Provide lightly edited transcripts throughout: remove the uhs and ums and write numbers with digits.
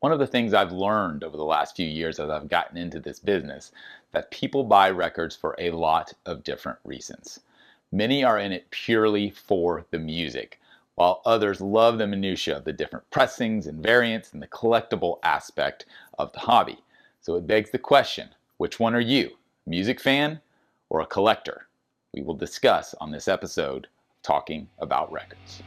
One of the things I've learned over the last few years as I've gotten into this business, that people buy records for a lot of different reasons. Many are in it purely for the music, while others love the minutiae of the different pressings and variants and the collectible aspect of the hobby. So it begs the question, which one are you, a music fan or a collector? We will discuss on this episode of Talking About Records.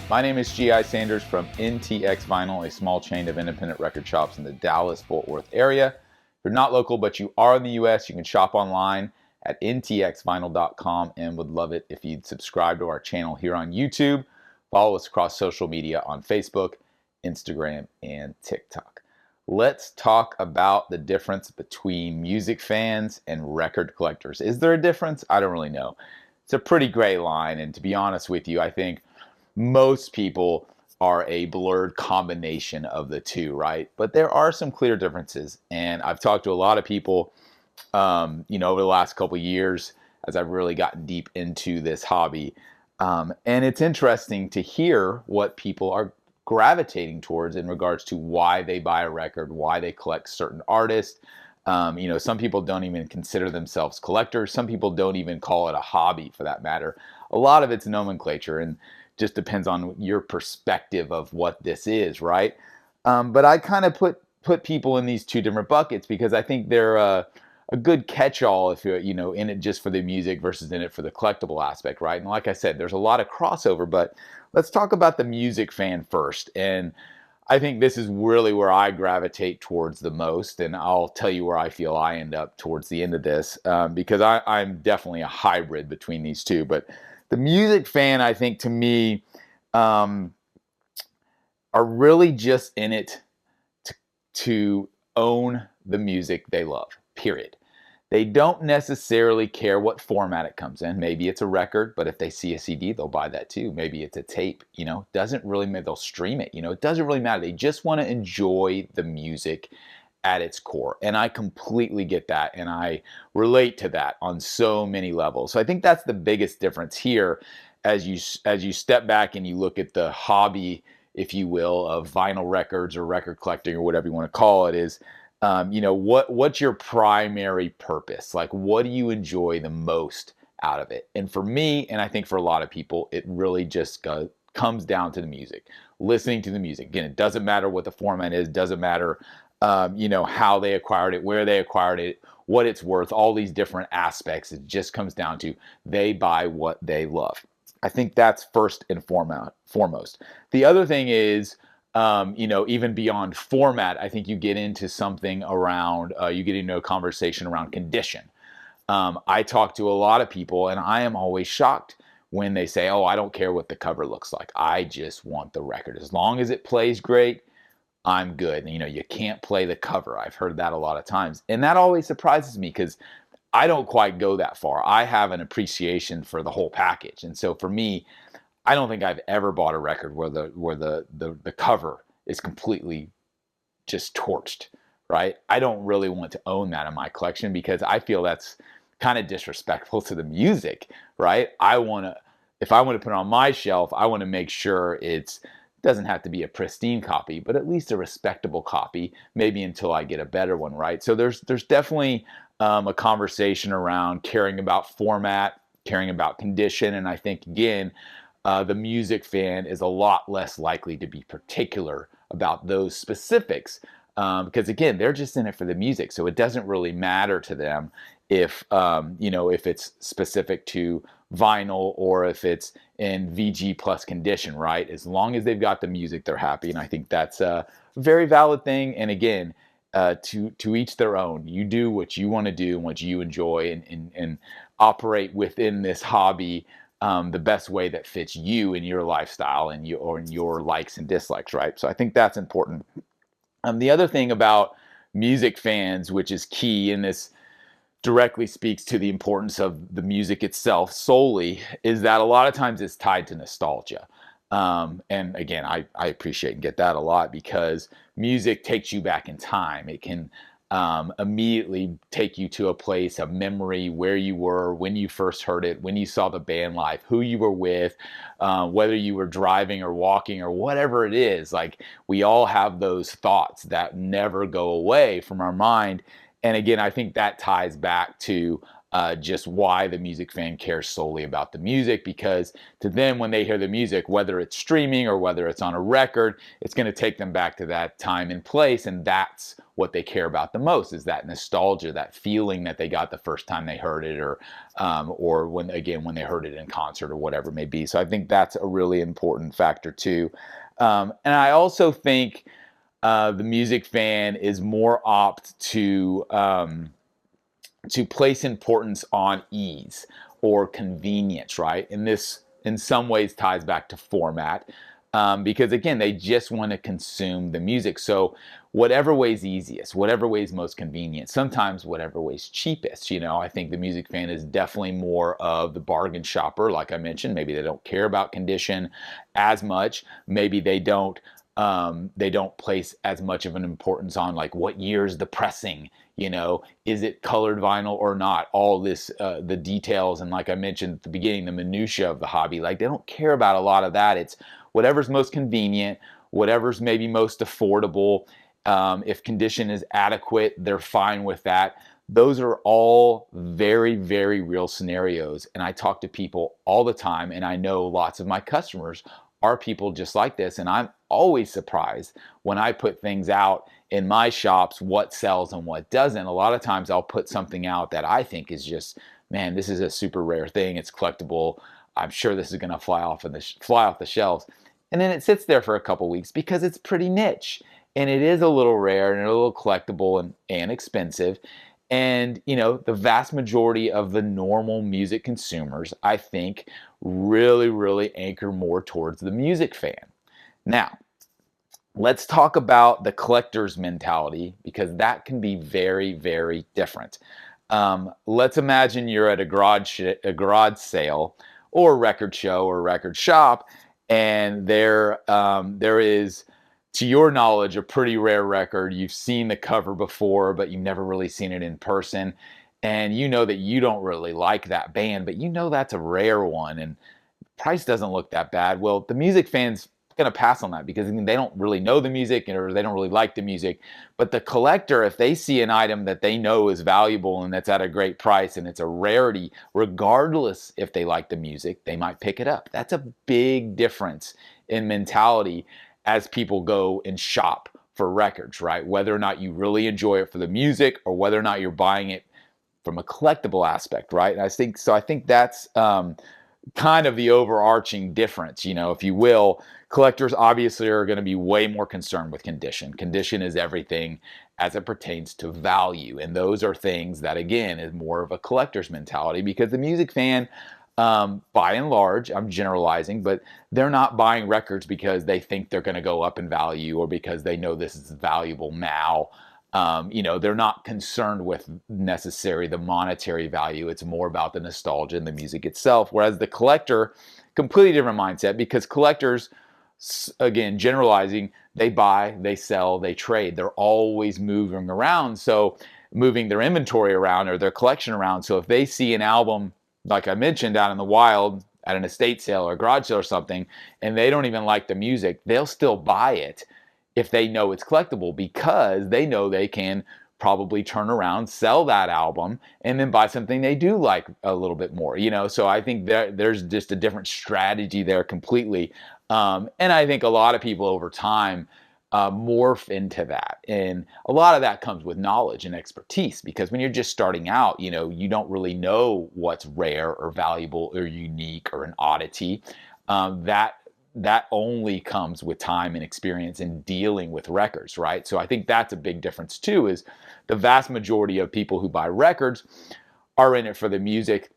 My name is G.I. Sanders from NTX Vinyl, a small chain of independent record shops in the Dallas-Fort Worth area. If you're not local but you are in the U.S., you can shop online at ntxvinyl.com and would love it if you'd subscribe to our channel here on YouTube. Follow us across social media on Facebook, Instagram, and TikTok. Let's talk about the difference between music fans and record collectors. Is there a difference? I don't really know. It's a pretty gray line, and to be honest with you, I think most people are a blurred combination of the two, right? But there are some clear differences, and I've talked to a lot of people, over the last couple of years as I've really gotten deep into this hobby, and it's interesting to hear what people are gravitating towards in regards to why they buy a record, why they collect certain artists. Some people don't even consider themselves collectors. Some people don't even call it a hobby, for that matter. A lot of it's nomenclature, and just depends on your perspective of what this is, right? But I kind of put people in these two different buckets because I think they're a good catch-all if you're in it just for the music versus in it for the collectible aspect, right? And like I said, there's a lot of crossover, but let's talk about the music fan first. And I think this is really where I gravitate towards the most, and I'll tell you where I feel I end up towards the end of this, because I'm definitely a hybrid between these two. But the music fan, I think, to me, are really just in it to own the music they love, period. They don't necessarily care what format it comes in. Maybe it's a record, but if they see a CD, they'll buy that too. Maybe it's a tape, doesn't really matter. They'll stream it, it doesn't really matter. They just want to enjoy the music at its core. And I completely get that, and I relate to that on so many levels. So I think that's the biggest difference here as you step back and you look at the hobby, if you will, of vinyl records or record collecting or whatever you want to call it, is what's your primary purpose? Like, what do you enjoy the most out of it? And for me, and I think for a lot of people, it really just comes down to the music, listening to the music. Again, it doesn't matter what the format is, doesn't matter how they acquired it, where they acquired it, what it's worth, all these different aspects. It just comes down to they buy what they love. I think that's first and foremost. The other thing is, even beyond format, I think you get into something around, you get into a conversation around condition. I talk to a lot of people, and I am always shocked when they say, oh, I don't care what the cover looks like. I just want the record. As long as it plays great, I'm good. And, you can't play the cover. I've heard that a lot of times. And that always surprises me because I don't quite go that far. I have an appreciation for the whole package. And so for me, I don't think I've ever bought a record where the cover is completely just torched, right? I don't really want to own that in my collection because I feel that's kind of disrespectful to the music, right? If I want to put it on my shelf, I want to make sure it doesn't have to be a pristine copy, but at least a respectable copy, maybe until I get a better one, right? So there's definitely a conversation around caring about format, caring about condition, and I think, again, the music fan is a lot less likely to be particular about those specifics because, again, they're just in it for the music, so it doesn't really matter to them if it's specific to vinyl or if it's in VG plus condition, right? As long as they've got the music, they're happy, and I think that's a very valid thing. And again, to each their own. You do what you want to do and what you enjoy, and operate within this hobby the best way that fits you and your lifestyle and your likes and dislikes, right? So I think that's important. The other thing about music fans, which is key in this, directly speaks to the importance of the music itself solely, is that a lot of times it's tied to nostalgia. And again, I appreciate and get that a lot because music takes you back in time. It can immediately take you to a place of memory, where you were when you first heard it, when you saw the band live, who you were with, whether you were driving or walking or whatever it is. Like, we all have those thoughts that never go away from our mind. And again, I think that ties back to just why the music fan cares solely about the music, because to them, when they hear the music, whether it's streaming or whether it's on a record, it's going to take them back to that time and place. And that's what they care about the most, is that nostalgia, that feeling that they got the first time they heard it, or when they heard it in concert or whatever it may be. So I think that's a really important factor too. And I also think the music fan is more apt to place importance on ease or convenience, right? And this, in some ways, ties back to format, because again, they just want to consume the music. So whatever way's easiest, whatever way's most convenient, sometimes whatever way's cheapest. I think the music fan is definitely more of the bargain shopper. Like I mentioned, maybe they don't care about condition as much. Maybe they don't place as much of an importance on, like, what year's the pressing, is it colored vinyl or not? All this, the details, and like I mentioned at the beginning, the minutia of the hobby. Like, they don't care about a lot of that. It's whatever's most convenient, whatever's maybe most affordable. If condition is adequate, they're fine with that. Those are all very, very real scenarios. And I talk to people all the time, and I know lots of my customers are people just like this. And I'm always surprised when I put things out in my shops, what sells and what doesn't. A lot of times I'll put something out that I think is just, man, this is a super rare thing. It's collectible. I'm sure this is going to fly off the shelves. And then it sits there for a couple weeks because it's pretty niche. And it is a little rare and a little collectible and expensive. And, the vast majority of the normal music consumers, I think, really, really anchor more towards the music fan. Now, let's talk about the collector's mentality, because that can be very, very different. Let's imagine you're at a garage sale or a record show or a record shop, and there is, to your knowledge, a pretty rare record. You've seen the cover before, but you've never really seen it in person. And you know that you don't really like that band, but that's a rare one, and price doesn't look that bad. Well, the music fan's going to pass on that because they don't really know the music, or they don't really like the music. But the collector, if they see an item that they know is valuable and that's at a great price and it's a rarity, regardless if they like the music, they might pick it up. That's a big difference in mentality as people go and shop for records, right? Whether or not you really enjoy it for the music, or whether or not you're buying it from a collectible aspect, right? And I think that's kind of the overarching difference, if you will. Collectors obviously are going to be way more concerned with condition. Condition is everything as it pertains to value. And those are things that, again, is more of a collector's mentality, because the music fan, by and large, I'm generalizing, but they're not buying records because they think they're going to go up in value, or because they know this is valuable now. They're not concerned with necessarily the monetary value. It's more about the nostalgia and the music itself. Whereas the collector, completely different mindset, because collectors, again, generalizing, they buy, they sell, they trade. They're always moving around. So moving their inventory around or their collection around. So if they see an album, like I mentioned, out in the wild at an estate sale or a garage sale or something, and they don't even like the music, they'll still buy it if they know it's collectible, because they know they can probably turn around, sell that album, and then buy something they do like a little bit more. So I think there's just a different strategy there completely. And I think a lot of people over time morph into that. And a lot of that comes with knowledge and expertise, because when you're just starting out, you don't really know what's rare or valuable or unique or an oddity. That only comes with time and experience in dealing with records, right? So I think that's a big difference too, is the vast majority of people who buy records are in it for the music,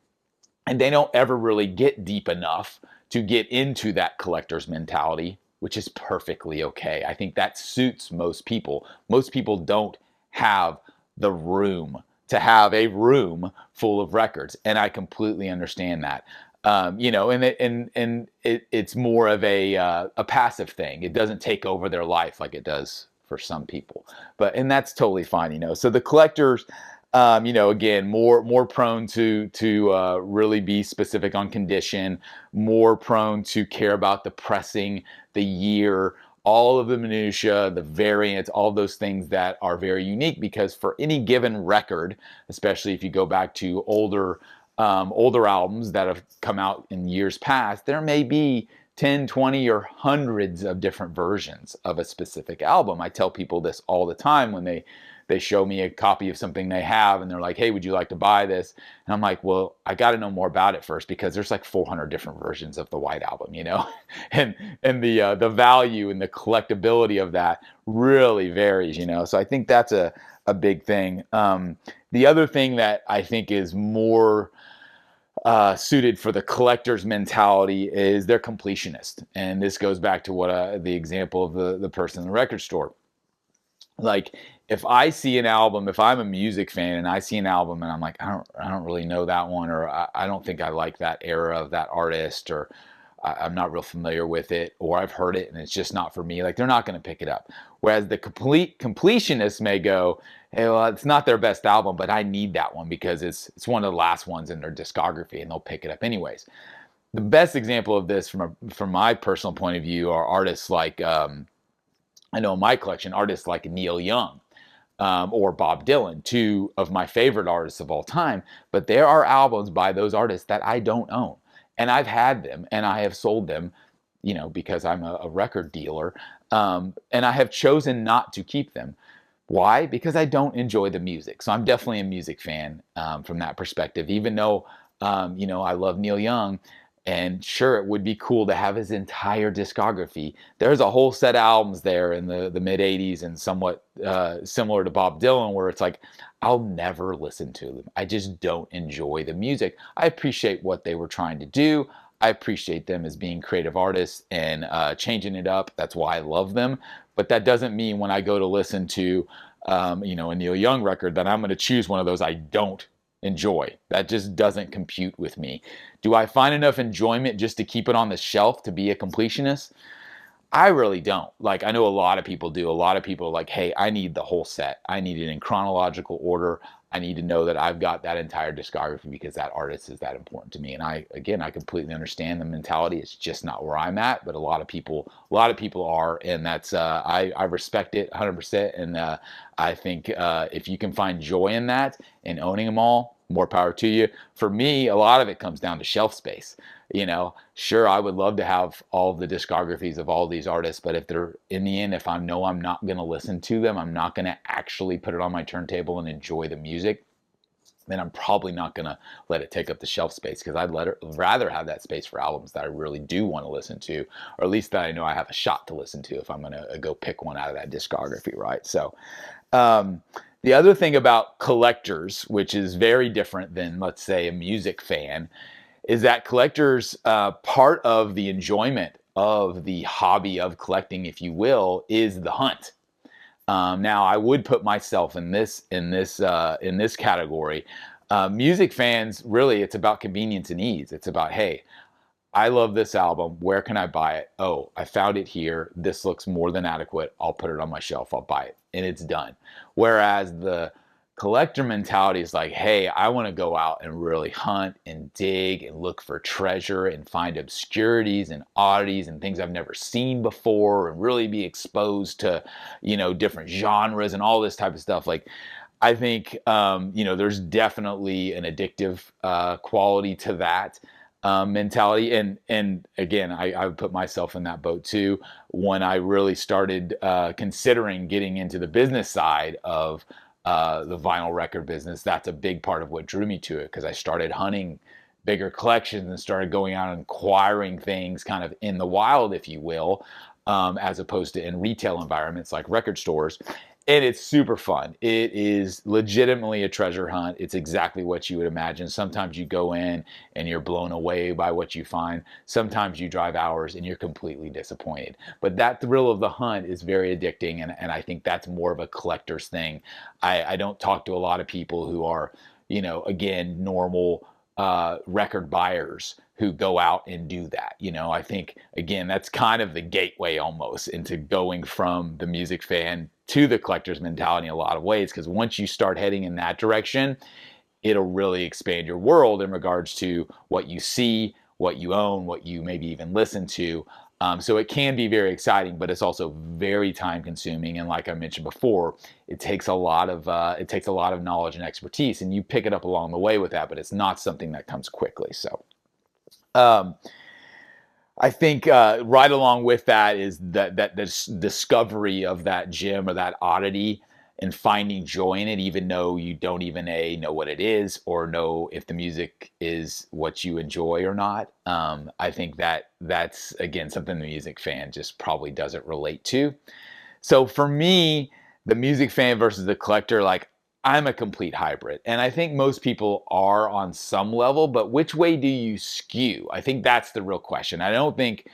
and they don't ever really get deep enough to get into that collector's mentality, which is perfectly okay. I think that suits most people. Most people don't have the room to have a room full of records, and I completely understand that. It's more of a passive thing. It doesn't take over their life like it does for some people, and that's totally fine. So the collectors, again, more prone to really be specific on condition, more prone to care about the pressing, the year, all of the minutia, the variants, all those things that are very unique, because for any given record, especially if you go back to older albums that have come out in years past, there may be 10, 20, or hundreds of different versions of a specific album. I tell people this all the time when they show me a copy of something they have and they're like, hey, would you like to buy this? And I'm like, well, I got to know more about it first, because there's like 400 different versions of the White Album, and the value and the collectability of that really varies, So I think that's a big thing. The other thing that I think is more suited for the collector's mentality is they're completionist. And this goes back to what the example of the person in the record store. Like, if I see an album, if I'm a music fan and I see an album and I'm like, I don't really know that one, or I don't think I like that era of that artist, or I'm not real familiar with it, or I've heard it and it's just not for me, like, they're not going to pick it up. Whereas the completionist may go, hey, well, it's not their best album, but I need that one because it's one of the last ones in their discography, and they'll pick it up anyways. The best example of this from my personal point of view are artists like, I know in my collection, artists like Neil Young, or Bob Dylan, two of my favorite artists of all time. But there are albums by those artists that I don't own. And I've had them and I have sold them, because I'm a record dealer. And I have chosen not to keep them. Why? Because I don't enjoy the music. So I'm definitely a music fan from that perspective, even though, I love Neil Young. And sure, it would be cool to have his entire discography. There's a whole set of albums there in the mid 80s and somewhat similar to Bob Dylan, where it's like, I'll never listen to them. I just don't enjoy the music. I appreciate what they were trying to do. I appreciate them as being creative artists and changing it up. That's why I love them. But that doesn't mean when I go to listen to, a Neil Young record, that I'm going to choose one of those I don't enjoy. That just doesn't compute with me. Do I find enough enjoyment just to keep it on the shelf to be a completionist? I really don't. Like, I know a lot of people do. A lot of people are like, hey, I need the whole set. I need it in chronological order. I need to know that I've got that entire discography because that artist is that important to me. And I completely understand the mentality. It's just not where I'm at, but a lot of people are, and that's I respect it 100%. And I think if you can find joy in that and owning them all, more power to you. For me, a lot of it comes down to shelf space. Sure, I would love to have all of the discographies of all these artists, but if they're, in the end, if I know I'm not going to listen to them, I'm not going to actually put it on my turntable and enjoy the music, then I'm probably not going to let it take up the shelf space, because I'd rather have that space for albums that I really do want to listen to, or at least that I know I have a shot to listen to if I'm going to go pick one out of that discography, right? So, the other thing about collectors, which is very different than, let's say, a music fan, is that collectors, part of the enjoyment of the hobby of collecting, if you will, is the hunt. Now, I would put myself in this category. Music fans, really, it's about convenience and ease. It's about, hey, I love this album. Where can I buy it? Oh, I found it here. This looks more than adequate. I'll put it on my shelf. I'll buy it. And it's done. Whereas the collector mentality is like, hey, I want to go out and really hunt and dig and look for treasure and find obscurities and oddities and things I've never seen before, and really be exposed to, different genres and all this type of stuff. Like, I think, there's definitely an addictive quality to that mentality. And again, I would put myself in that boat too. When I really started considering getting into the business side of the vinyl record business, that's a big part of what drew me to it, because I started hunting bigger collections and started going out and acquiring things kind of in the wild, if you will, as opposed to in retail environments like record stores. And it's super fun. It is legitimately a treasure hunt. It's exactly what you would imagine. Sometimes you go in and you're blown away by what you find. Sometimes you drive hours and you're completely disappointed. But that thrill of the hunt is very addicting, and I think that's more of a collector's thing. I don't talk to a lot of people who are, again, normal record buyers who go out and do that. I think, again, that's kind of the gateway almost into going from the music fan to the collector's mentality in a lot of ways, because once you start heading in that direction, it'll really expand your world in regards to what you see, what you own, what you maybe even listen to. So it can be very exciting, but it's also very time consuming. And like I mentioned before, it takes a lot of knowledge and expertise, and you pick it up along the way with that, but it's not something that comes quickly. So I think right along with that is that this discovery of that gem or that oddity and finding joy in it, even though you don't even know what it is or know if the music is what you enjoy or not. I think that's, again, something the music fan just probably doesn't relate to. So for me, the music fan versus the collector, like, I'm a complete hybrid. And I think most people are on some level, but which way do you skew? I think that's the real question. I don't think,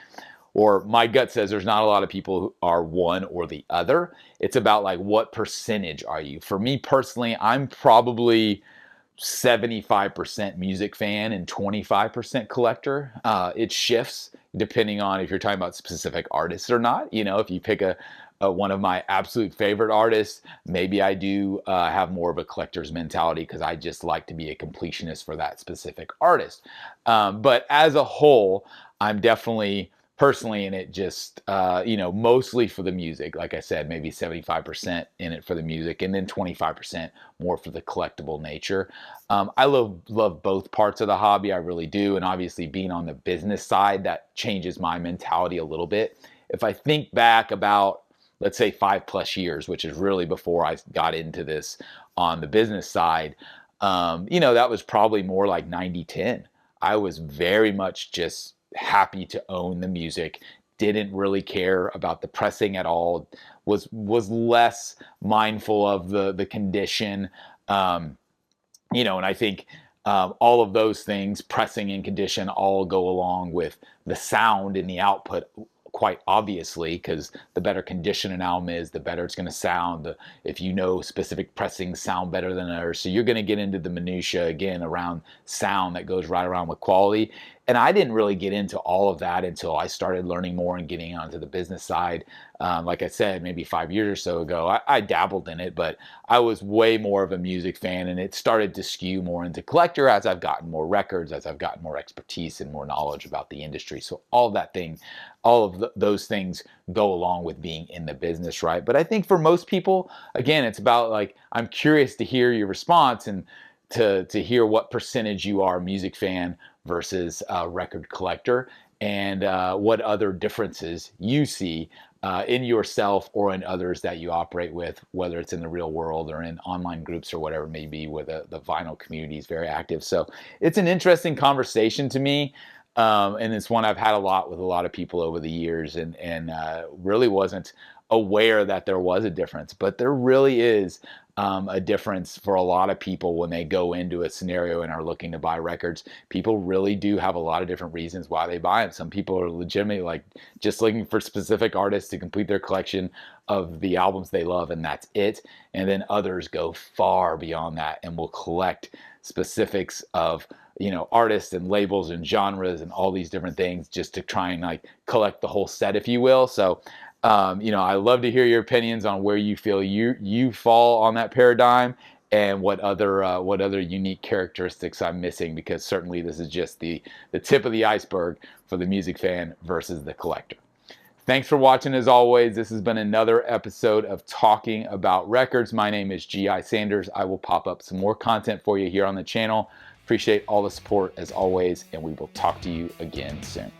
or my gut says there's not a lot of people who are one or the other. It's about, like, what percentage are you? For me personally, I'm probably 75% music fan and 25% collector. It shifts depending on if you're talking about specific artists or not. If you pick one of my absolute favorite artists, maybe I do have more of a collector's mentality because I just like to be a completionist for that specific artist. But as a whole, I'm definitely personally in it just, mostly for the music. Like I said, maybe 75% in it for the music, and then 25% more for the collectible nature. I love both parts of the hobby. I really do. And obviously being on the business side, that changes my mentality a little bit. If I think back about, let's say, 5+ years, which is really before I got into this on the business side, that was probably more like 90-10. I was very much just happy to own the music, didn't really care about the pressing at all, was less mindful of the condition, and I think all of those things, pressing and condition, all go along with the sound and the output, quite obviously, because the better condition an album is, the better it's going to sound. If specific pressings sound better than others, so you're going to get into the minutia again around sound that goes right around with quality. And I didn't really get into all of that until I started learning more and getting onto the business side. Like I said, maybe 5 years or so ago, I dabbled in it, but I was way more of a music fan, and it started to skew more into collector as I've gotten more records, as I've gotten more expertise and more knowledge about the industry. So all of those things go along with being in the business, right? But I think for most people, again, it's about, like, I'm curious to hear your response and to hear what percentage you are music fan versus record collector, and what other differences you see in yourself or in others that you operate with, whether it's in the real world or in online groups or whatever it may be, where the vinyl community is very active. So it's an interesting conversation to me. And it's one I've had a lot with a lot of people over the years, and really wasn't aware that there was a difference, but there really is a difference for a lot of people when they go into a scenario and are looking to buy records. People really do have a lot of different reasons why they buy them. Some people are legitimately, like, just looking for specific artists to complete their collection of the albums they love, and that's it. And then others go far beyond that and will collect specifics of artists and labels and genres and all these different things, just to try and, like, collect the whole set, if you will. So I love to hear your opinions on where you feel you fall on that paradigm, and what other unique characteristics I'm missing, because certainly this is just the tip of the iceberg for the music fan versus the collector. Thanks for watching. As always, this has been another episode of Talking About Records. My name is G.I. Sanders. I will pop up some more content for you here on the channel. Appreciate all the support as always, and we will talk to you again soon.